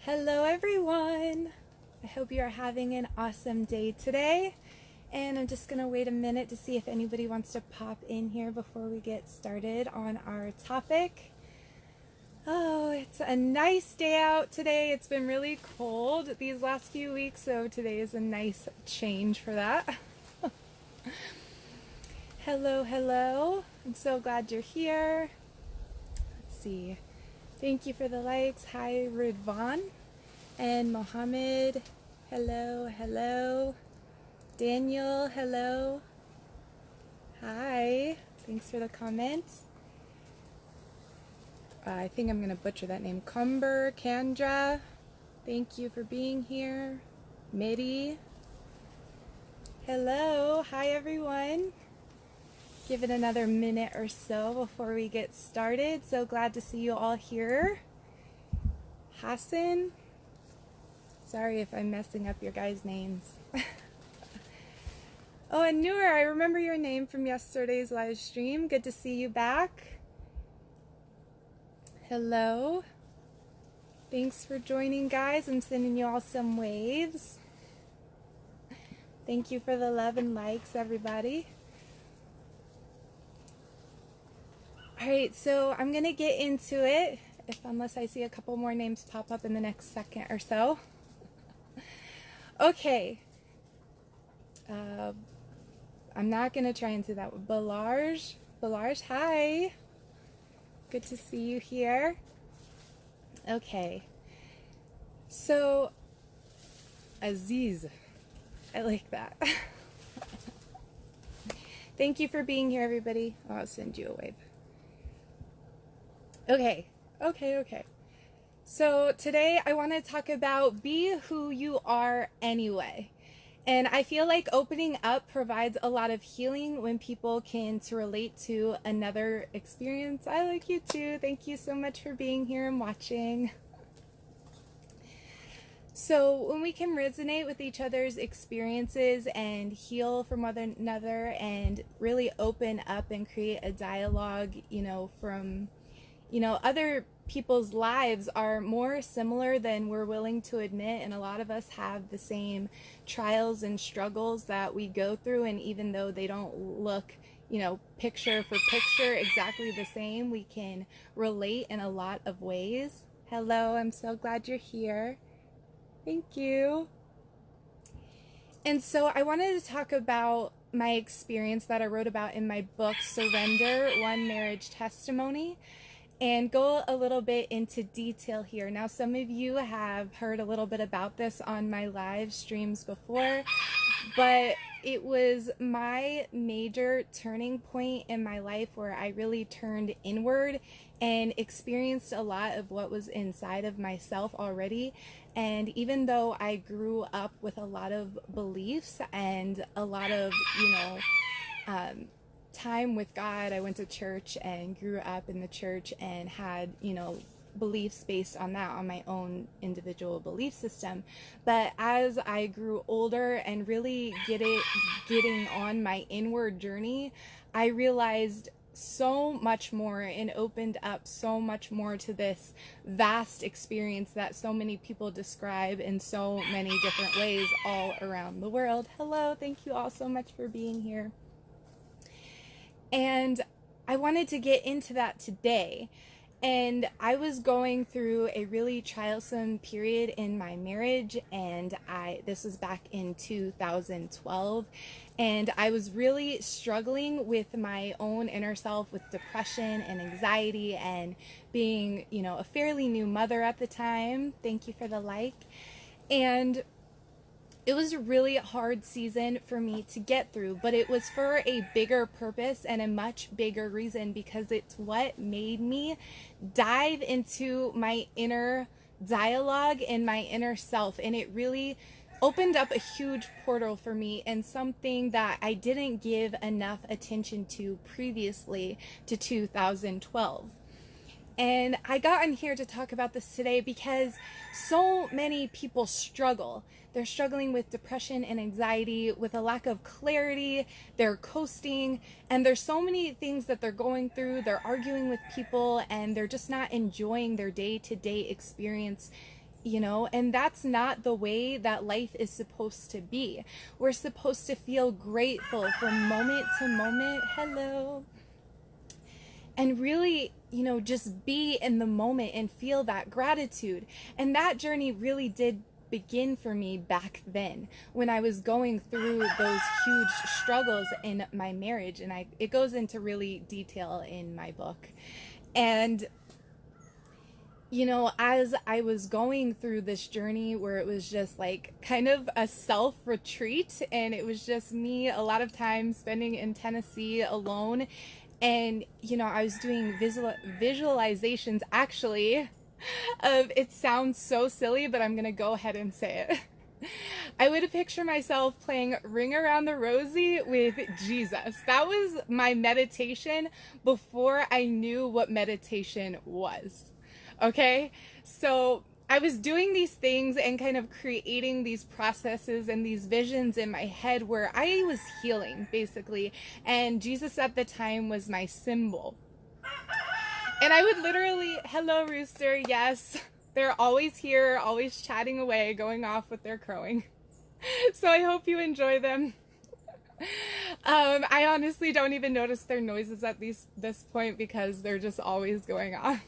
Hello, everyone. I hope you are having an awesome day today. And I'm just going to wait a minute to see if anybody wants to pop in here before we get started on our topic. Oh, it's a nice day out today. It's been really cold these last few weeks, so today is a nice change for that. Hello, hello. I'm so glad you're here. Let's see. Thank you for the likes. Hi, Ridvan and Mohammed. Hello, hello. Daniel, hello. Hi. Thanks for the comments. I think I'm going to butcher that name. Cumber, Kandra. Thank you for being here. Midi. Hello. Hi, everyone. Give it another minute or so before we get started. So glad to see you all here. Hassan. Sorry if I'm messing up your guys' names. Oh, and Noor, I remember your name from yesterday's live stream. Good to see you back. Hello. Thanks for joining, guys. I'm sending you all some waves. Thank you for the love and likes, everybody. All right, so I'm going to get into it, unless I see a couple more names pop up in the next second or so. Okay. I'm not going to try and say that one. Balaj, hi. Good to see you here. Okay. So, Aziz. I like that. Thank you for being here, everybody. I'll send you a wave. Okay. So today I want to talk about be who you are anyway. And I feel like opening up provides a lot of healing when people can relate to another experience. I like you too. Thank you so much for being here and watching. So when we can resonate with each other's experiences and heal from one another and really open up and create a dialogue, from other people's lives are more similar than we're willing to admit, and a lot of us have the same trials and struggles that we go through, and even though they don't look, picture for picture exactly the same, we can relate in a lot of ways. Hello, I'm so glad you're here. Thank you. And so I wanted to talk about my experience that I wrote about in my book, Surrender, One Marriage Testimony, and go a little bit into detail here. Now, some of you have heard a little bit about this on my live streams before, but it was my major turning point in my life where I really turned inward and experienced a lot of what was inside of myself already. And even though I grew up with a lot of beliefs and a lot of, time with God, I went to church and grew up in the church and had, beliefs based on that, on my own individual belief system. But as I grew older and really getting on my inward journey, I realized so much more and opened up so much more to this vast experience that so many people describe in so many different ways all around the world. Hello, thank you all so much for being here. And I wanted to get into that today. And I was going through a really trialsome period in my marriage, and this was back in 2012, and I was really struggling with my own inner self, with depression and anxiety, and being, a fairly new mother at the time. Thank you for the like. And it was a really hard season for me to get through, but it was for a bigger purpose and a much bigger reason, because it's what made me dive into my inner dialogue and my inner self. And it really opened up a huge portal for me, and something that I didn't give enough attention to previously to 2012. And I got in here to talk about this today because so many people struggle. They're struggling with depression and anxiety, with a lack of clarity. They're coasting, and there's so many things that they're going through. They're arguing with people, and they're just not enjoying their day-to-day experience and that's not the way that life is supposed to be. We're supposed to feel grateful from moment to moment. Hello. And really, just be in the moment and feel that gratitude. And that journey really did begin for me back then when I was going through those huge struggles in my marriage. And it goes into really detail in my book. And as I was going through this journey where it was just like kind of a self retreat, and it was just me a lot of time spending in Tennessee alone. And, I was doing visualizations actually of, it sounds so silly, but I'm going to go ahead and say it. I would picture myself playing Ring Around the Rosie with Jesus. That was my meditation before I knew what meditation was. Okay? So I was doing these things and kind of creating these processes and these visions in my head where I was healing, basically. And Jesus at the time was my symbol. And I would literally, hello, rooster, yes. They're always here, always chatting away, going off with their crowing. So I hope you enjoy them. I honestly don't even notice their noises at this point because they're just always going off.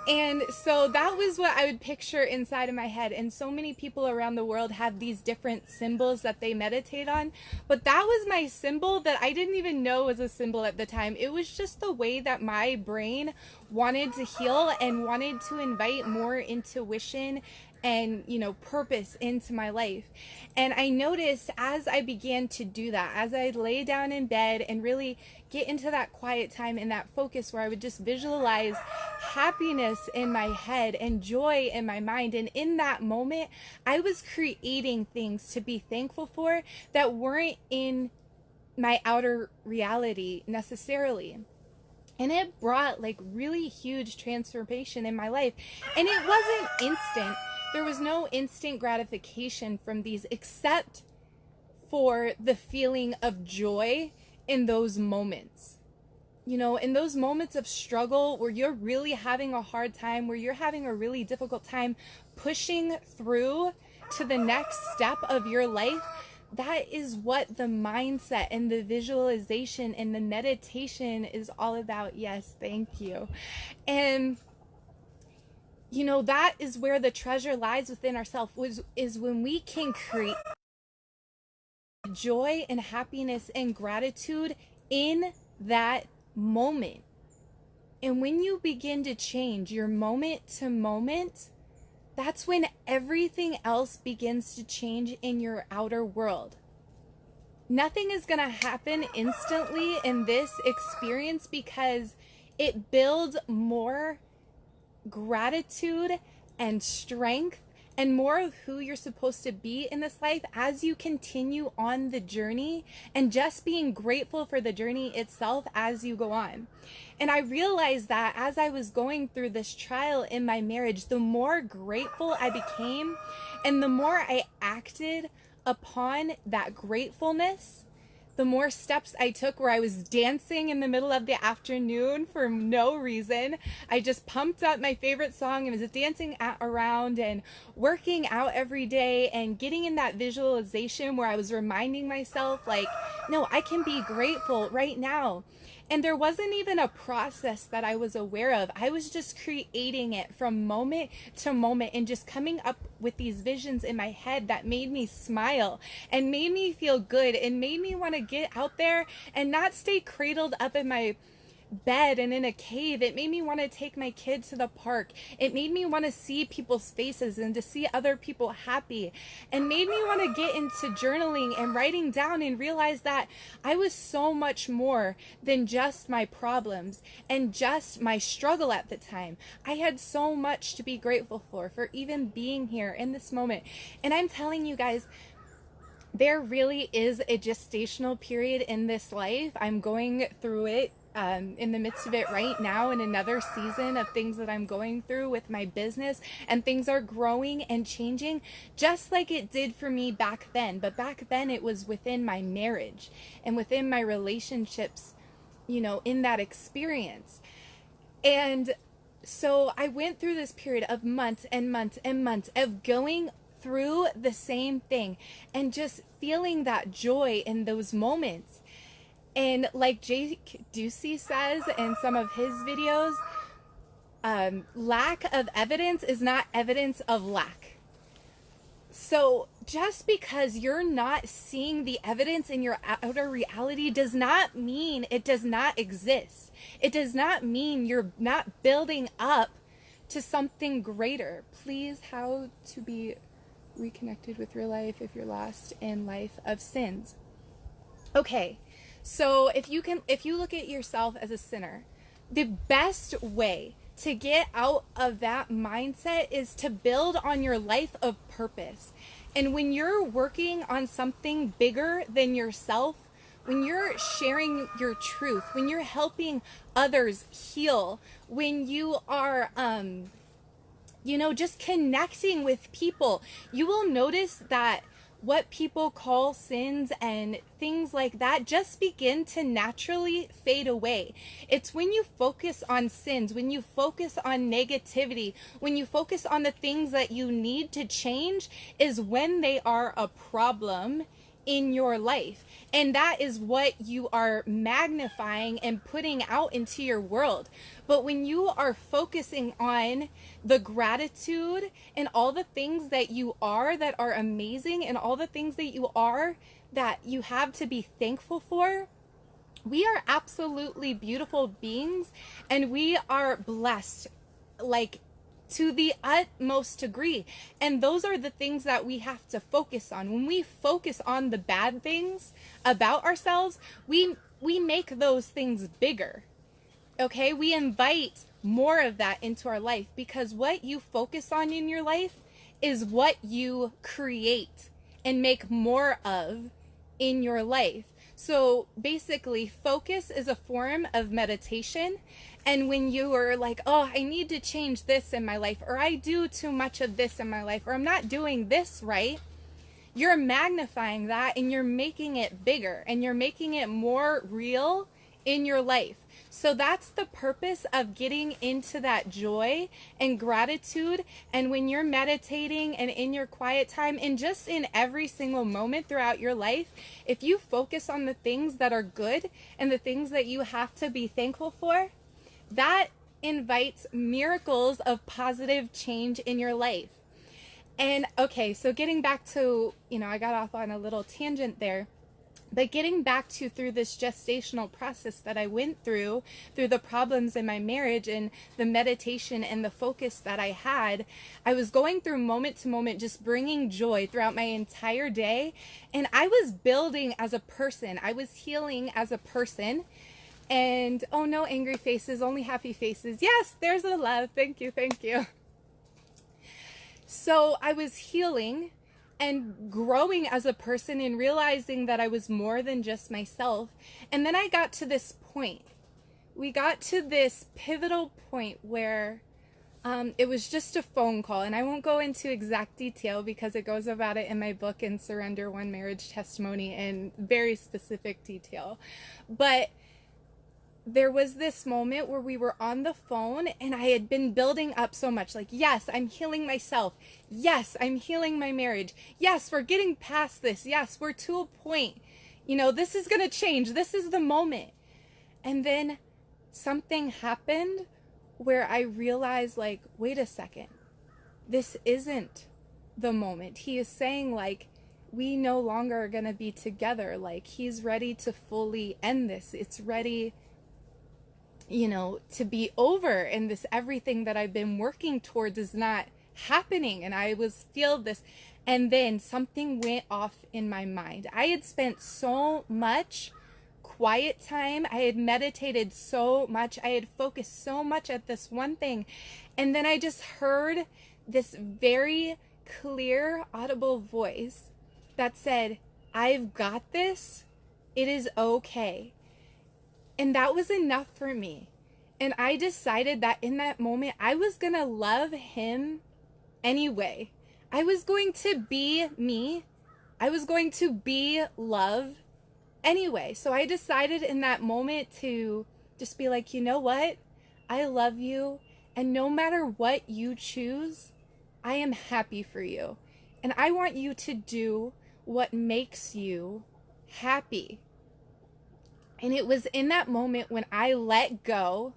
And so that was what I would picture inside of my head. And so many people around the world have these different symbols that they meditate on. But that was my symbol that I didn't even know was a symbol at the time. It was just the way that my brain wanted to heal and wanted to invite more intuition and purpose into my life. And I noticed as I began to do that, as I lay down in bed and really get into that quiet time and that focus where I would just visualize happiness in my head and joy in my mind, and in that moment I was creating things to be thankful for that weren't in my outer reality necessarily. And it brought like really huge transformation in my life. And it wasn't instant. There was no instant gratification from these except for the feeling of joy in those moments. In those moments of struggle where you're really having a hard time, where you're having a really difficult time pushing through to the next step of your life, that is what the mindset and the visualization and the meditation is all about. Yes, thank you. And that is where the treasure lies within ourselves, is when we can create joy and happiness and gratitude in that moment. And when you begin to change your moment to moment, that's when everything else begins to change in your outer world. Nothing is going to happen instantly in this experience because it builds more gratitude and strength and more of who you're supposed to be in this life as you continue on the journey, and just being grateful for the journey itself as you go on. And I realized that as I was going through this trial in my marriage, the more grateful I became and the more I acted upon that gratefulness, the more steps I took where I was dancing in the middle of the afternoon for no reason. I just pumped up my favorite song and was dancing around and working out every day and getting in that visualization where I was reminding myself, like, no, I can be grateful right now. And there wasn't even a process that I was aware of. I was just creating it from moment to moment and just coming up with these visions in my head that made me smile and made me feel good and made me want to get out there and not stay cradled up in my bed and in a cave. It made me want to take my kids to the park. It made me want to see people's faces and to see other people happy, and made me want to get into journaling and writing down and realize that I was so much more than just my problems and just my struggle at the time. I had so much to be grateful for even being here in this moment. And I'm telling you guys, there really is a gestational period in this life. I'm going through it in the midst of it right now, in another season of things that I'm going through with my business, and things are growing and changing just like it did for me back then. But back then it was within my marriage and within my relationships, in that experience. And so I went through this period of months and months and months of going through the same thing and just feeling that joy in those moments. And like Jake Ducey says in some of his videos, lack of evidence is not evidence of lack. So just because you're not seeing the evidence in your outer reality does not mean it does not exist. It does not mean you're not building up to something greater. Please, how to be reconnected with real life if you're lost in life of sins. Okay, so if you look at yourself as a sinner, the best way to get out of that mindset is to build on your life of purpose. And when you're working on something bigger than yourself, when you're sharing your truth, when you're helping others heal, when you are, just connecting with people, you will notice that what people call sins and things like that just begin to naturally fade away. It's when you focus on sins, when you focus on negativity, when you focus on the things that you need to change, is when they are a problem in your life. And that is what you are magnifying and putting out into your world. But when you are focusing on the gratitude and all the things that you are that are amazing, and all the things that you are that you have to be thankful for, we are absolutely beautiful beings, and we are blessed, like, to the utmost degree. And those are the things that we have to focus on. When we focus on the bad things about ourselves, we make those things bigger. Okay? We invite more of that into our life, because what you focus on in your life is what you create and make more of in your life. So basically, focus is a form of meditation. And when you are like, oh, I need to change this in my life, or I do too much of this in my life, or I'm not doing this right, you're magnifying that and you're making it bigger and you're making it more real in your life. So that's the purpose of getting into that joy and gratitude. And when you're meditating and in your quiet time and just in every single moment throughout your life, if you focus on the things that are good and the things that you have to be thankful for, that invites miracles of positive change in your life. And okay, so getting back to, I got off on a little tangent there. But getting back to through this gestational process that I went through the problems in my marriage and the meditation and the focus that I had, I was going through moment to moment, just bringing joy throughout my entire day. And I was building as a person. I was healing as a person. And, oh, no angry faces, only happy faces. Yes, there's the love. Thank you. Thank you. So I was healing and growing as a person and realizing that I was more than just myself. And then I got to this point. We got to this pivotal point where it was just a phone call. And I won't go into exact detail because it goes about it in my book, In Surrender, One Marriage Testimony, in very specific detail. But there was this moment where we were on the phone and I had been building up so much, like, yes, I'm healing myself. Yes, I'm healing my marriage. Yes, we're getting past this. Yes, we're to a point. This is going to change. This is the moment. And then something happened where I realized, like, wait a second. This isn't the moment. He is saying, like, we no longer are going to be together. Like, he's ready to fully end this. It's ready, to be over, and this everything that I've been working towards is not happening. And I feel this, and then something went off in my mind. I had spent so much quiet time. I had meditated so much. I had focused so much at this one thing. And then I just heard this very clear, audible voice that said, I've got this. It is okay. And that was enough for me. And I decided that in that moment, I was going to love him anyway. I was going to be me. I was going to be love anyway. So I decided in that moment to just be like, you know what? I love you And no matter what you choose, I am happy for you. And I want you to do what makes you happy. And it was in that moment when I let go,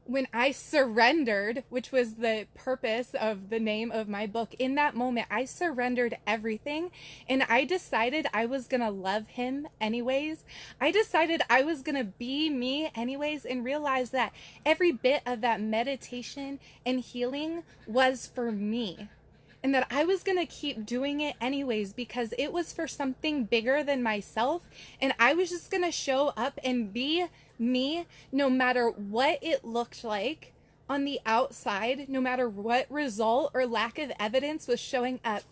when I surrendered, which was the purpose of the name of my book. In that moment, I surrendered everything, and I decided I was going to love him anyways. I decided I was going to be me anyways, and realize that every bit of that meditation and healing was for me. And that I was going to keep doing it anyways because it was for something bigger than myself. And I was just going to show up and be me no matter what it looked like on the outside, no matter what result or lack of evidence was showing up.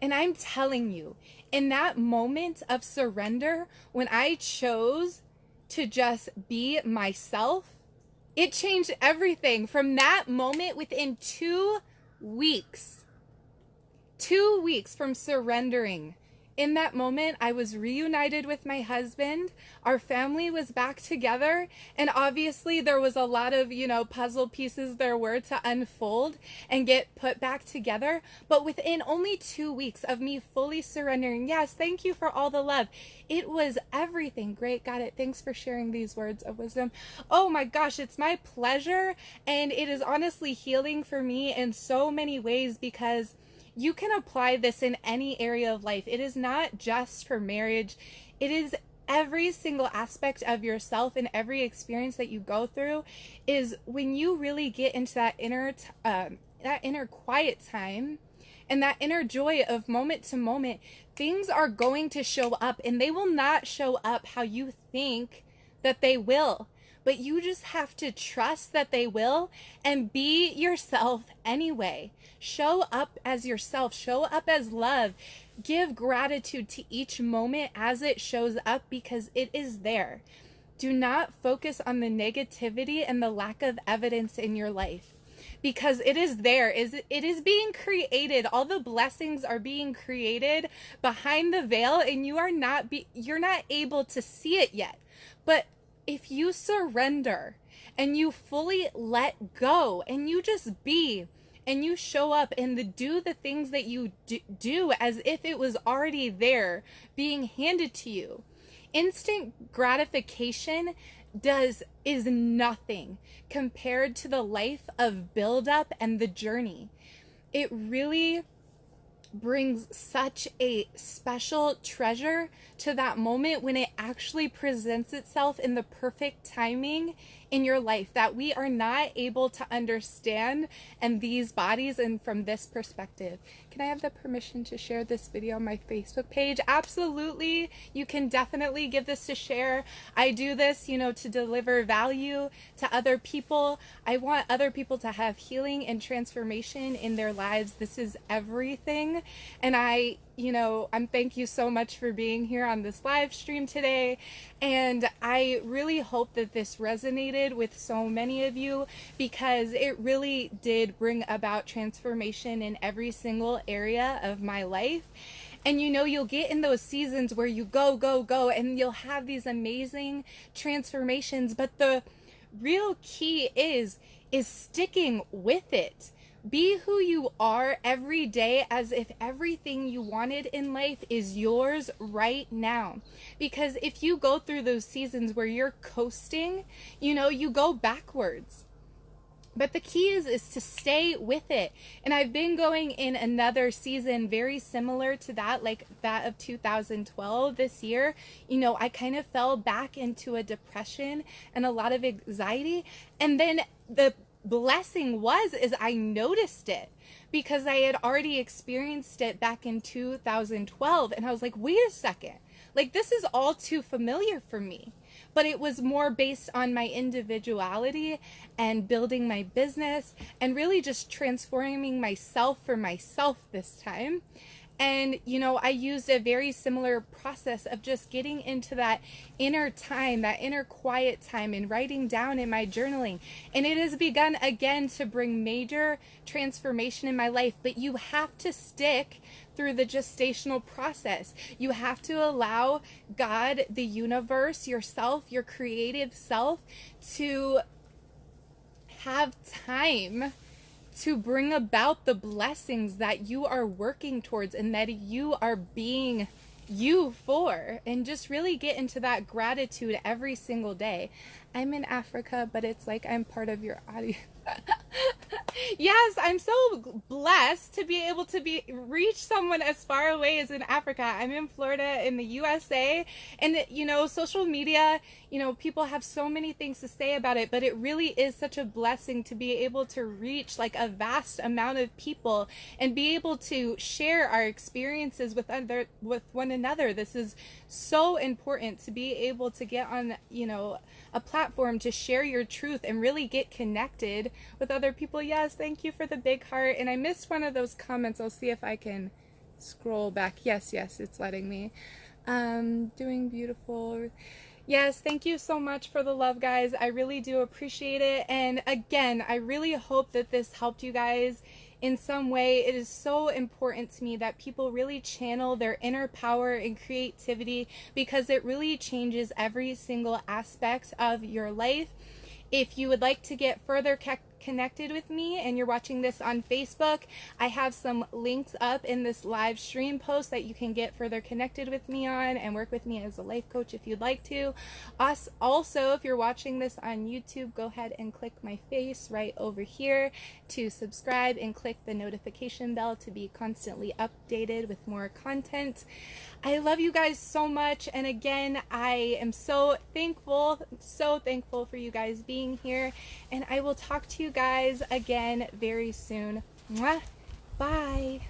And I'm telling you, in that moment of surrender, when I chose to just be myself, it changed everything. From that moment, within 2 weeks, 2 weeks from surrendering, in that moment, I was reunited with my husband. Our family was back together. And obviously, there was a lot of, puzzle pieces there were to unfold and get put back together. But within only 2 weeks of me fully surrendering, yes, thank you for all the love. It was everything. Great. Got it. Thanks for sharing these words of wisdom. Oh my gosh, it's my pleasure. And it is honestly healing for me in so many ways because you can apply this in any area of life. It is not just for marriage. It is every single aspect of yourself, and every experience that you go through is when you really get into that inner quiet time and that inner joy of moment to moment, things are going to show up, and they will not show up how you think that they will. But you just have to trust that they will and be yourself anyway. Show up as yourself. Show up as love. Give gratitude to each moment as it shows up because it is there. Do not focus on the negativity and the lack of evidence in your life because it is there. It is being created. All the blessings are being created behind the veil, and you're not able to see it yet. But if you surrender and you fully let go and you just be and you show up and do the things that you do as if it was already there being handed to you, instant gratification is nothing compared to the life of buildup and the journey. It really brings such a special treasure to that moment when it actually presents itself in the perfect timing in your life that we are not able to understand in these bodies and from this perspective. Can I have the permission to share this video on my Facebook page? Absolutely. You can definitely give this to share. I do this, to deliver value to other people. I want other people to have healing and transformation in their lives. This is everything. And I'm thank you so much for being here on this live stream today. And I really hope that this resonated with so many of you because it really did bring about transformation in every single area of my life. And you'll get in those seasons where you go, and you'll have these amazing transformations. But the real key is sticking with it. Be who you are every day as if everything you wanted in life is yours right now. Because if you go through those seasons where you're coasting, you go backwards. But the key is to stay with it. And I've been going in another season very similar to that, like that of 2012 this year. I kind of fell back into a depression and a lot of anxiety. And then the blessing is I noticed it because I had already experienced it back in 2012. And I was like, wait a second, like this is all too familiar for me. But it was more based on my individuality and building my business and really just transforming myself for myself this time. And, I used a very similar process of just getting into that inner time, that inner quiet time, and writing down in my journaling. And it has begun again to bring major transformation in my life. But you have to stick through the gestational process. You have to allow God, the universe, yourself, your creative self to have time to bring about the blessings that you are working towards and that you are being you for, and just really get into that gratitude every single day. I'm in Africa, but it's like I'm part of your audience. Yes, I'm so blessed to be able to reach someone as far away as in Africa. I'm in Florida in the USA, and you know, social media, you know, people have so many things to say about it, but it really is such a blessing to be able to reach like a vast amount of people and be able to share our experiences with one another. This is so important, to be able to get on, you know, a platform to share your truth and really get connected with other people. Yes, thank you for the big heart. And I missed one of those comments. I'll see if I can scroll back. Yes, it's letting me. Doing beautiful. Yes, thank you so much for the love, guys. I really do appreciate it. And again, I really hope that this helped you guys in some way. It is so important to me that people really channel their inner power and creativity, because it really changes every single aspect of your life. If you would like to get further connected with me and you're watching this on Facebook, I have some links up in this live stream post that you can get further connected with me on and work with me as a life coach if you'd like to. Also, if you're watching this on YouTube, go ahead and click my face right over here to subscribe and click the notification bell to be constantly updated with more content. I love you guys so much, and again, I am so thankful for you guys being here, and I will talk to you guys again very soon. Mwah. Bye.